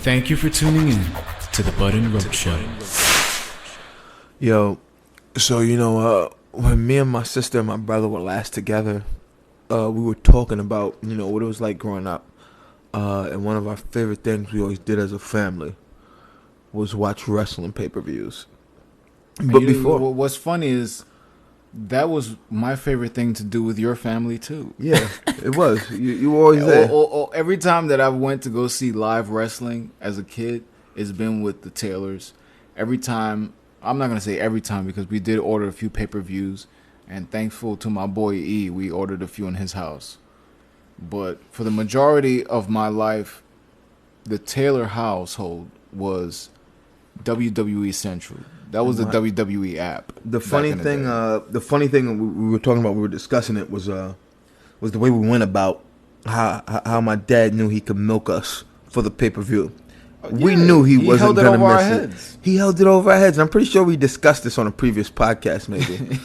Thank you for tuning in to the B&RS Show. Yo, so when me and my sister and my brother were last together, we were talking about what it was like growing up, and one of our favorite things we always did as a family was watch wrestling pay-per-views. But before, what's funny is that was my favorite thing to do with your family too. Yeah, it was. You were always there. Every time that I went to go see live wrestling as a kid, it's been with the Taylors. Every time, I'm not gonna say every time because we did order a few pay-per-views, and thankful to my boy E, we ordered a few in his house. But for the majority of my life, the Taylor household was WWE Central. That was the WWE app. The funny thing we were talking about, we were discussing it was the way we went about how my dad knew he could milk us for the pay-per-view. We knew he wasn't going to miss it. He held it over our heads. And I'm pretty sure we discussed this on a previous podcast, maybe.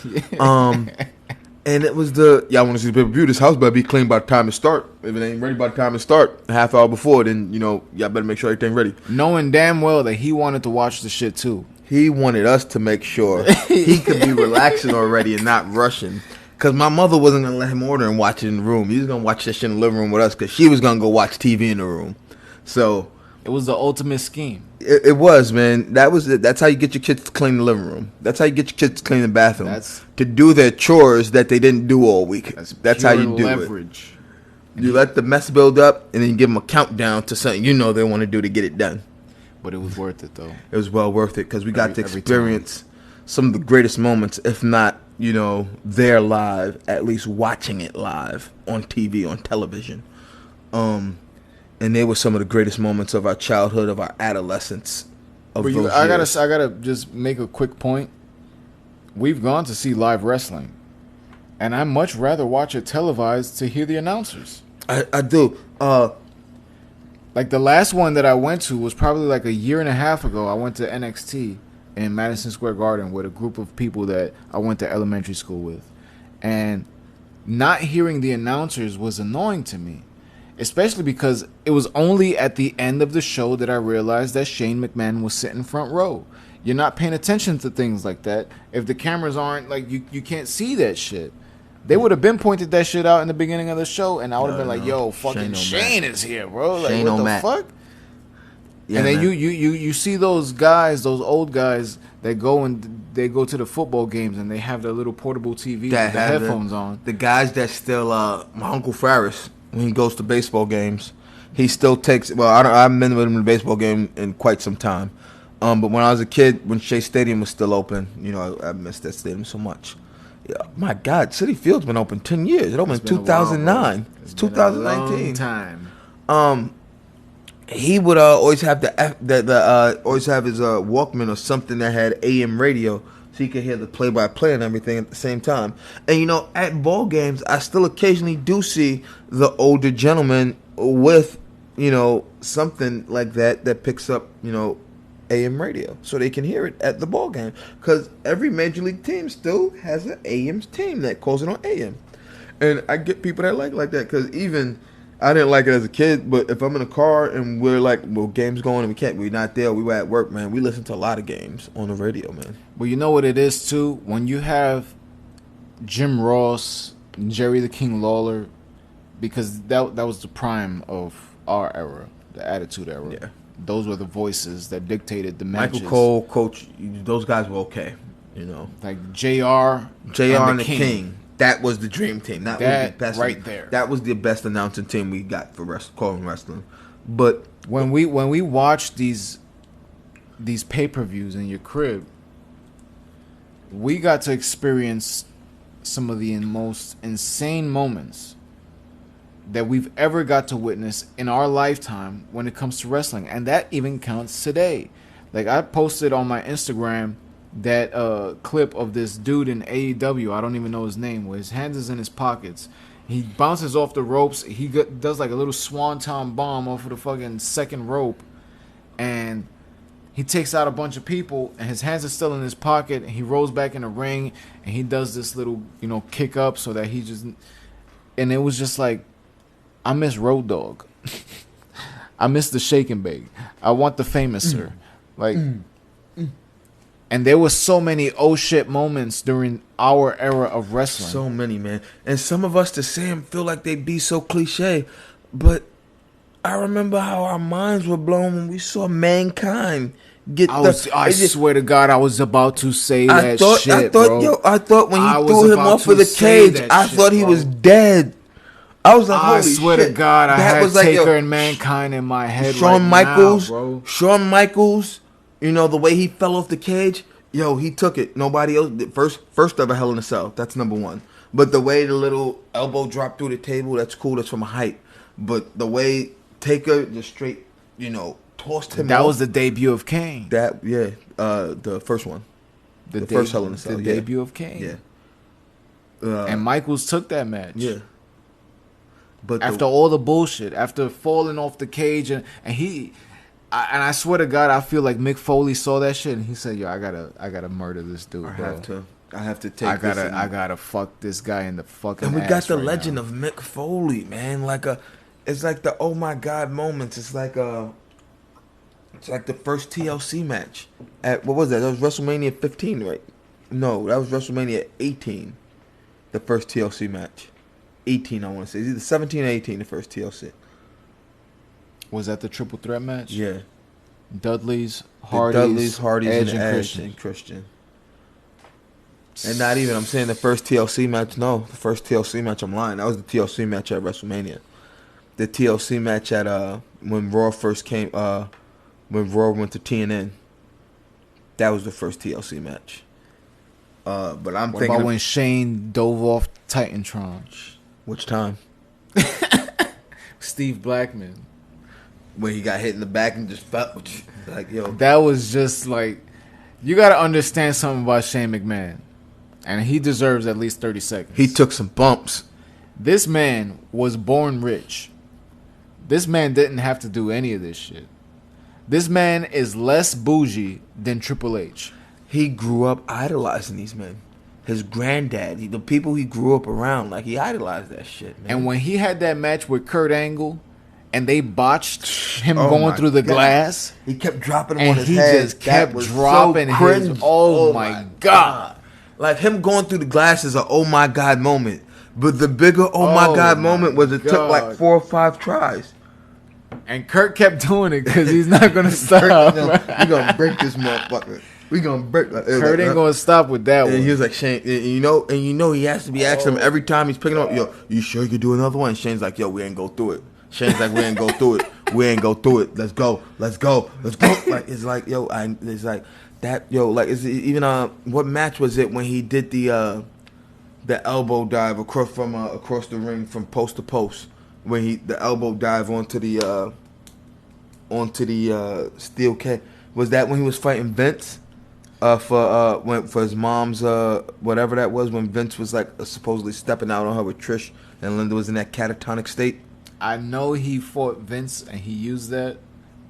And it was y'all want to see the pay-per-view? This house better be clean by the time it start. If it ain't ready by the time it start, a half hour before, then y'all better make sure everything ready. Knowing damn well that he wanted to watch the shit too. He wanted us to make sure he could be relaxing already and not rushing. Because my mother wasn't going to let him order and watch it in the room. He was going to watch that shit in the living room with us because she was going to go watch TV in the room. So it was the ultimate scheme. It was, man. That's how you get your kids to clean the living room. That's how you get your kids to clean the bathroom. To do their chores that they didn't do all week. That's how you do leverage. You let the mess build up and then you give them a countdown to something they want to do to get it done. But it was worth it, though. It was well worth it because we got to experience some of the greatest moments, if not, there live, at least watching it live on TV, on television. And they were some of the greatest moments of our childhood, of our adolescence. I gotta just make a quick point. We've gone to see live wrestling, and I much rather watch it televised to hear the announcers. I do. Like the last one that I went to was probably like a year and a half ago. I went to NXT in Madison Square Garden with a group of people that I went to elementary school with. And not hearing the announcers was annoying to me, especially because it was only at the end of the show that I realized that Shane McMahon was sitting front row. You're not paying attention to things like that. If the cameras aren't, like, you can't see that shit. They would have been pointed that shit out in the beginning of the show, and I would have been like, "Yo, fucking Shane is here, bro! Like, what the fuck?" Yeah, and then you see those guys, those old guys that go to the football games and they have their little portable TV with the headphones on. The guys that still, my Uncle Farris, when he goes to baseball games, he still takes. Well, I haven't been with him in a baseball game in quite some time, but when I was a kid, when Shea Stadium was still open, I missed that stadium so much. Yeah, my God, Citi Field's been open 10 years. It opened in 2009. It's 2019. Time. He would always have always have his Walkman or something that had AM radio, so he could hear the play-by-play and everything at the same time. And at ball games, I still occasionally do see the older gentleman with something like that picks up AM radio, so they can hear it at the ball game. Because every major league team still has an AM team that calls it on AM, and I get people that like that. Because even I didn't like it as a kid, but if I'm in a car and we're like, well, game's going and we're not there, we were at work, man. We listen to a lot of games on the radio, man. Well, you know what it is too. When you have Jim Ross, Jerry the King Lawler, because that was the prime of our era, the Attitude Era. Yeah. Those were the voices that dictated the matches. Michael Cole, Coach, those guys were okay, Like JR and the King. That was the dream team. That was the best right there. That was the best announcing team we got for calling wrestling. But when we watched these pay-per-views in your crib, we got to experience some of the most insane moments that we've ever got to witness in our lifetime when it comes to wrestling, and that even counts today. Like, I posted on my Instagram that clip of this dude in AEW, I don't even know his name, where his hands is in his pockets. He bounces off the ropes. He does like a little swanton bomb off of the fucking second rope, and he takes out a bunch of people, and his hands are still in his pocket, and he rolls back in the ring, and he does this little, kick up so that he just... And it was just like, I miss Road Dogg. I miss the shake and bake. I want the famouser. Like, and there was so many oh shit moments during our era of wrestling. So many, man. And some of us to say them feel like they be so cliche, but I remember how our minds were blown when we saw Mankind get I swear to God, I was about to say that shit, I thought, bro. I thought when I he was threw him about off to of the say cage, that I shit, thought he bro. was dead. I was like, holy I swear shit. to God, I That had was like, Taker yo, and Mankind in my head Shawn right Michaels, now, bro. Shawn Michaels, you know, the way he fell off the cage, yo, he took it. Nobody else did. First ever Hell in a Cell. That's number one. But the way the little elbow dropped through the table, that's cool. That's from a height. But the way Taker just straight, you know, tossed him That off. was the debut of Kane. The first one. The first Hell in a Cell. The Yeah. debut of Kane. Yeah. And Michaels took that match. Yeah. But After all the bullshit, after falling off the cage, and I swear to God, I feel like Mick Foley saw that shit and he said, "Yo, I gotta murder this dude, bro. I have to take. I gotta fuck this guy in the fucking." And we got the right legend now. of Mick Foley, man. It's like the oh my god moments. It's like the first TLC match at what was that? That was WrestleMania 15, right? No, that was WrestleMania 18. The first TLC match. 18, I want to say. It's either 17 or 18, the first TLC. Was that the triple threat match? Yeah. Dudley's, Hardys, Edge, and Edge, and Christian. And not even, I'm saying the first TLC match. No, the first TLC match, I'm lying. That was the TLC match at WrestleMania. The TLC match at, when Raw first came, when Raw went to TNN. That was the first TLC match. But I'm What thinking. about when Shane dove off Titantron? Which time? Steve Blackman. When he got hit in the back and just felt like, yo. That was just like, you got to understand something about Shane McMahon. And he deserves at least 30 seconds. He took some bumps. This man was born rich. This man didn't have to do any of this shit. This man is less bougie than Triple H. He grew up idolizing these men. His granddad, the people he grew up around, like he idolized that shit, man. And when he had that match with Kurt Angle, and they botched him Oh going my through the God. glass, He kept dropping him and on his he head. just kept That was dropping so his. cringe. Oh my God! Like him going through the glass is a oh my God moment. But the bigger oh my Oh God my moment was it took like God. 4 or 5 tries. And Kurt kept doing it because he's not gonna stop. We gonna break this motherfucker. We gonna break. Kurt ain't gonna stop with that And one. he was like, Shane, and you know he has to be asking him every time he's picking up, yo, you sure you could do another one? And Shane's like, yo, we ain't go through it. Shane's like, we ain't go through it. We ain't go through it. Let's go. Like, it's like, yo, it's like that, yo, like, it's even, what match was it when he did the elbow dive across the ring from post to post? When the elbow dive onto the steel cage. Was that when he was fighting Vince? For his mom's whatever that was, when Vince was like supposedly stepping out on her with Trish and Linda was in that catatonic state. I know he fought Vince and he used that,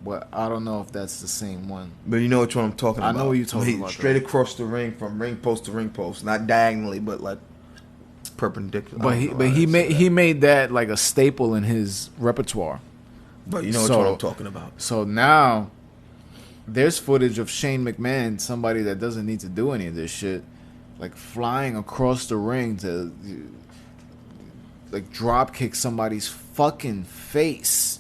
but I don't know if that's the same one. But you know which one I'm talking about. I know what you're talking about, Straight across the ring from ring post to ring post, not diagonally, but like perpendicular. But he made that like a staple in his repertoire. But you know which one I'm talking about. So now there's footage of Shane McMahon, somebody that doesn't need to do any of this shit, like flying across the ring to like drop kick somebody's fucking face.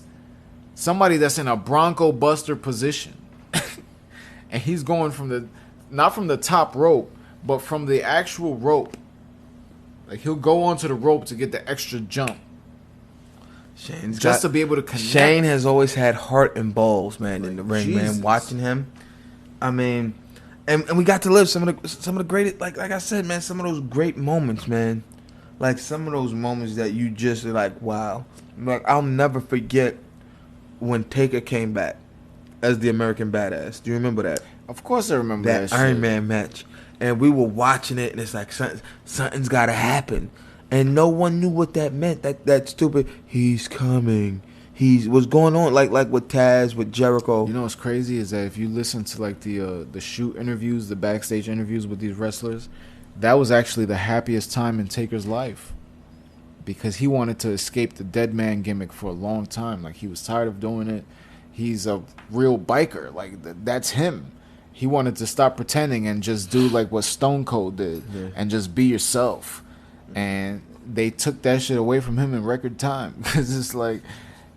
Somebody that's in a Bronco Buster position. And he's going not from the top rope, but from the actual rope. Like he'll go onto the rope to get the extra jump. To be able to connect. Shane has always had heart and balls, man, in the ring, Jesus. man. Watching him, I mean, and we got to live some of the great, like I said, man, some of those great moments, man. Like some of those moments that you just are like, wow. Like I'll never forget when Taker came back as the American Badass. Do you remember that? Of course I remember that Iron shit. Man match, and we were watching it, and it's like something's got to happen. And no one knew what that meant. That stupid, he's coming. What's going on? Like with Taz, with Jericho. You know what's crazy is that if you listen to like the shoot interviews, the backstage interviews with these wrestlers, that was actually the happiest time in Taker's life. Because he wanted to escape the dead man gimmick for a long time. Like he was tired of doing it. he's a real biker. Like that's him. He wanted to stop pretending and just do like what Stone Cold did and just be yourself. And they took that shit away from him in record time because it's like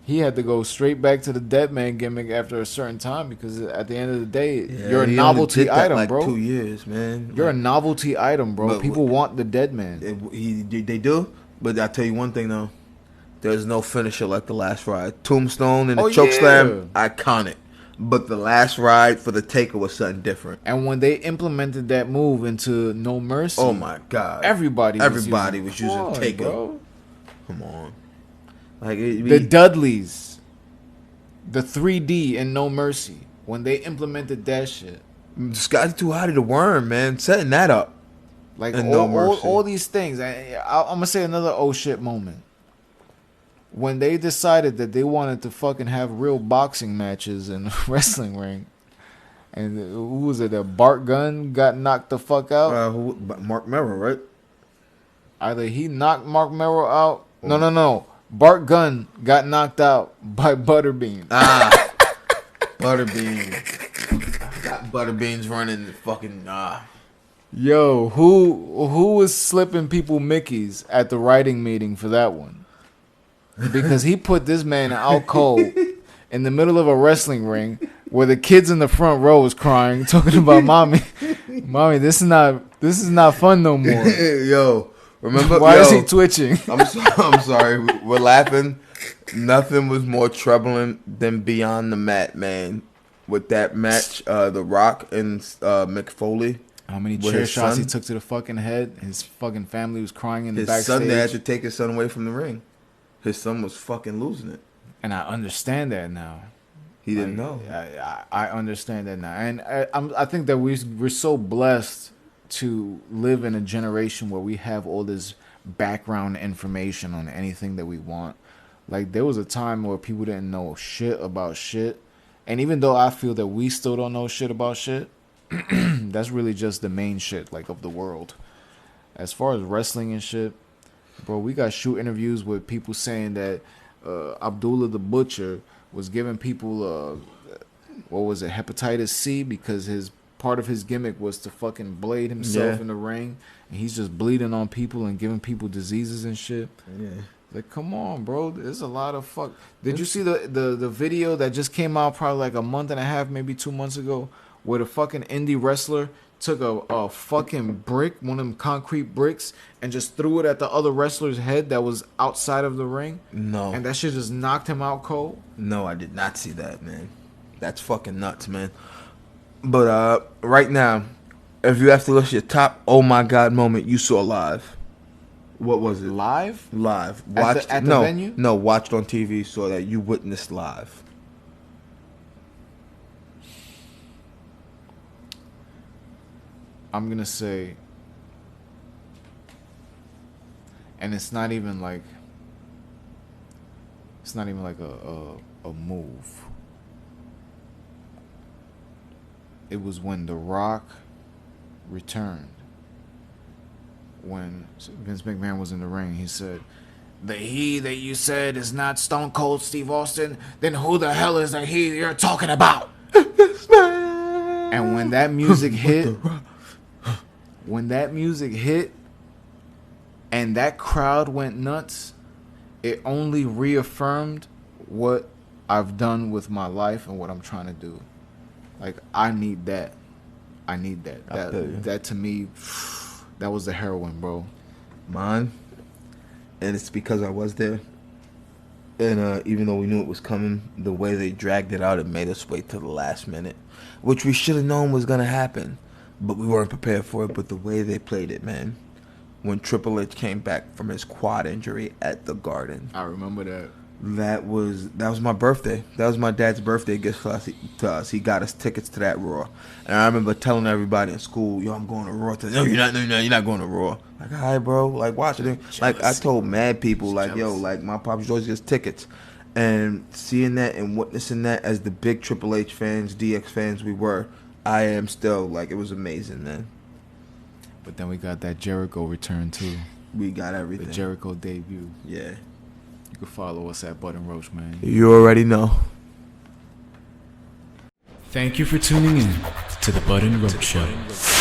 he had to go straight back to the dead man gimmick after a certain time because at the end of the day, you're a novelty item, like bro. 2 years, man. You're a novelty item, bro. People want the dead man. They do, but I tell you one thing though, there's no finisher like the last ride. Tombstone and the chokeslam, iconic. But the last ride for the Taker was something different. And when they implemented that move into No Mercy, oh my god, everybody was using Taker. Bro. Come on, like the Dudleys, the 3D in No Mercy. When they implemented that shit, Scotty Too Hotty the Worm, man, setting that up. Like all these things. I'm gonna say another oh shit moment. When they decided that they wanted to fucking have real boxing matches in a wrestling ring, and who was it? Bart Gunn got knocked the fuck out. Mark Merrow, right? Either he knocked Mark Merrow out. No. Bart Gunn got knocked out by Butterbean. Butterbean. Got Butterbeans running the fucking. Yo, who was slipping people Mickeys at the writing meeting for that one? Because he put this man out cold in the middle of a wrestling ring where the kids in the front row was crying, talking about mommy, this is not fun no more. Yo, remember why is he twitching? I'm sorry, we're laughing. Nothing was more troubling than Beyond the Mat, man. With that match, The Rock and Mick Foley. How many chair shots he took to the fucking head? His fucking family was crying in the backstage. His son had to take his son away from the ring. His son was fucking losing it. And I understand that now. He didn't know. I understand that now. And I think that we're so blessed to live in a generation where we have all this background information on anything that we want. Like, there was a time where people didn't know shit about shit. And even though I feel that we still don't know shit about shit, that's really just the main shit, like, of the world. As far as wrestling and shit, bro, we got shoot interviews with people saying that Abdullah the Butcher was giving people, hepatitis C because part of his gimmick was to fucking blade himself in the ring. And he's just bleeding on people and giving people diseases and shit. Yeah. Like, come on, bro. There's a lot of fuck. Did you see the video that just came out probably like a month and a half, maybe 2 months ago, where the fucking indie wrestler took a fucking brick, one of them concrete bricks, and just threw it at the other wrestler's head that was outside of the ring? No. And that shit just knocked him out cold? No, I did not see that, man. That's fucking nuts, man. But right now, if you have to list your top oh my god moment you saw live, what was it? Live? Live. Watched at the venue? No, watched on TV, so that you witnessed live. I'm gonna say, and it's not even like a move. It was when The Rock returned. When Vince McMahon was in the ring, he said, "The he that you said is not Stone Cold Steve Austin, then who the hell is the he you're talking about?" And when that music hit, and that crowd went nuts, it only reaffirmed what I've done with my life and what I'm trying to do. Like, I need that. That to me, that was the heroin, bro. Mine, and it's because I was there. And even though we knew it was coming, the way they dragged it out, it made us wait till the last minute, which we should have known was gonna happen. But we weren't prepared for it. But the way they played it, man. When Triple H came back from his quad injury at the Garden. I remember that. That was my birthday. That was my dad's birthday gift to us. He got us tickets to that Raw. And I remember telling everybody in school, "Yo, I'm going to Raw." No, you're not going to Raw. Like, all right, bro. Like, watch it. Like, I told mad people, like, yo, like, my pops always gets tickets. And seeing that and witnessing that as the big Triple H fans, DX fans we were, I am still, like, it was amazing, man. But then we got that Jericho return, too. We got everything. The Jericho debut. Yeah. You can follow us at B&RS, man. You already know. Thank you for tuning in to the Bud and Roach Show.